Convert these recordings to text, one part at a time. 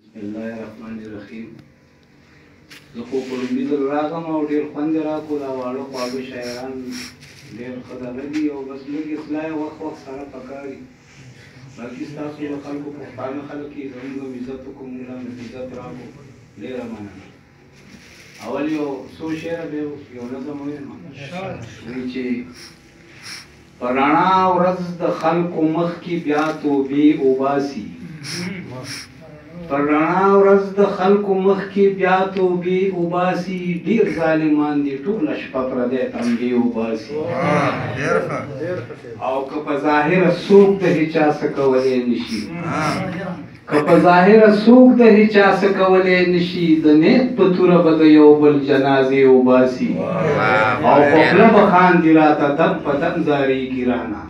بسم الله الرحمن الرحیم. زه خو په لومړي ځل راغلم او ډېر خوند یې راکړو. دا واړه خواږه شاعران ډېر ښه دغه دي او بس لږ اصلاح یې وخت وخت سره پکار دي. بلکې ستاسو د خلکو پښتانه خلک یې زموږ هم عزت وکړو، موږ هم عزت راکړو. ډېره مننه. اول یو څو شعره بیا یو نظم ووایم وایي چې په رڼا ورځ د خلکو مخکې بیا توبې وباسي، په رڼا ورځ د خلکو مخکې بیا توبې وباسي، ډېر ظالمان دي ټوله شپه پردی تنبې وباسي. او که په ظاهره څوک د هېچا څه کولی نشي، که په ظاهره څوک د هېچا څه کولی نشي، د نیت په توره به د یو بل جنازې وباسي. او په خوله به خاندي راته دم په دم زارېږي رانه،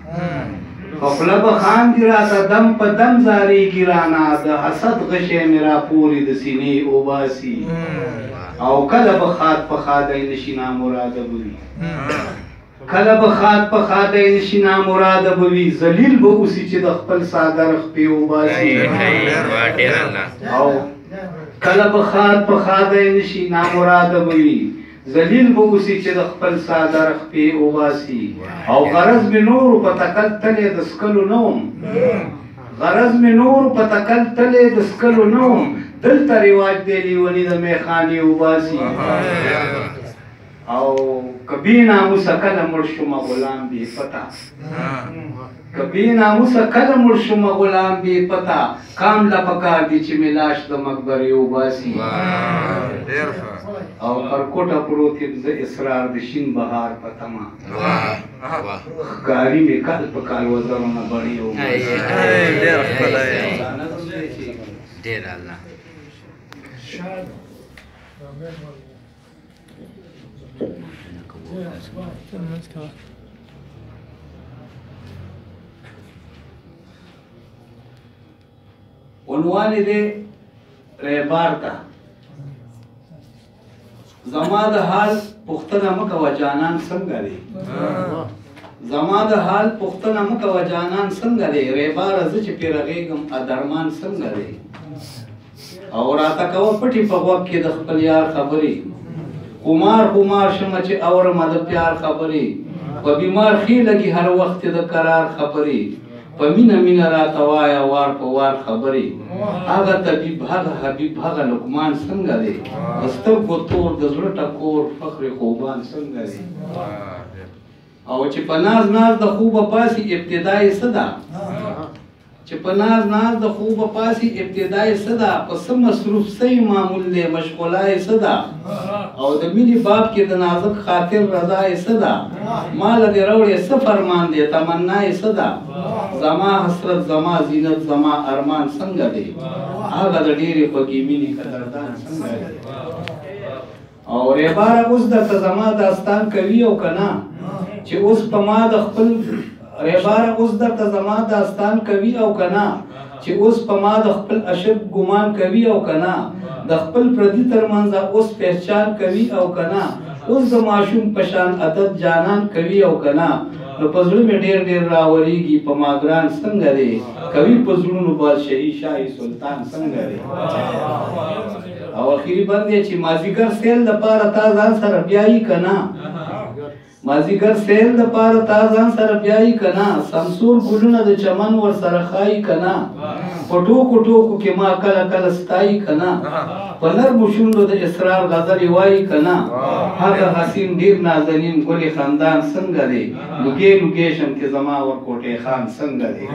په خوله به خاندي راته دم په دم زارېږي رانه، د حسد غشی مې راپورې د سینې وباسي. او کله به خاد په خادی نشي نامراده به وي، کله به خاد په خادی نشي نامراده به وي، ذلیل به اوسي چې د خپل څادر خپې وباسي. او کله به خاد په خادی نشي نامراده به وي، ذلیل به اوسي چې د خپل څادر خپې وباسي. او غرض مې نورو په تکل تلې د څکلو نه وم، غرض مې نورو په تکل تلې د څکلو نه وم، دلته رواج دی لیوني د میخانې وباسي. او که بې ناموسه کله مړ شومه غلام بې پته، که بې ناموسه کله مړ شومه غلام بې پته، کام له پکار دي چې مې لاش د مقبرې وباسي. او پر کوټه پروت یم زه اسرار د شین بهار په تمه، ښکاري مې کال په کال وزرونه بړې وباسي. ډېر الله عنوان یې دی ریبار ته. زما د حال پوښتنه مه کوه جانان څنګه دی، زما د حال پوښتنه مه کوه جانان څنګه دی، ریباره زه چې پرې رغېږم ادرمان څنګه دی. او راته کوه پټې په غوږ کې د خپل یار خبرې، خمار خمار شمه چې اورمه د پیار خبرې، په بیمار ښې لګي هر وخت د قرار خبرې، په مینه مینه راته وایه وار په وار خبرې. هغه طبیب هغه حبیب هغه لقمان څنګه دی، د سترګو تور د زړه ټکور فخر خوبان څنګه دی. او چې په ناز ناز د خوبه پاسي ابتدا یې څه ده، چې په ناز ناز د خوبه پاسي ابتدا یې څه ده، په څه مصروف صحیح معمول دی مشغوله یې څه ده. او د مینې باب کې د نازک خاطر رضا یې څه ده، ماله دې راوړې څه فرمان دی تمنا یې څه ده. زما حسرت زما زینت زما ارمان څنګه دی، هغه د ډېرې خوږې مینې قدردان څنګه دی. او ریباره اوس درته زما داستان کوي او که نه، چې اوس په ما د خپل ریباره اوس درته زما داستان کوي او که نه، چې اوس په ما د خپل عشق ګمان کوي او که نه، د خپل پردي تر منځه اوس پهچان کوي او که نه، اوس د ماشوم په شان عدد جانان کوي او که نه. نو په زړه مې ډېر ډېر راورېږي په ما ګران څنګه دی، کوي په زړونو بادشاهي شاهي سلطان څنګه دی. او اخري بند دی چې مازدیګر سیل دپاره تا ځان سره بیایي که نه، مازدیګر سیل دپاره تا ځان سره بیایي که نه، سمسور ګلونه د چمن ورسره ښایي که نه، په ټوکو ټوکو کې ما کله کله ستایي که نه، په نرمو شونډو د اسرار غزلې وایي که نه. هغه حسین ډېر نازنین ګلې خندان څنګه دی، لوګې لوګې شم چې زما ورکوټی خان څنګه دی.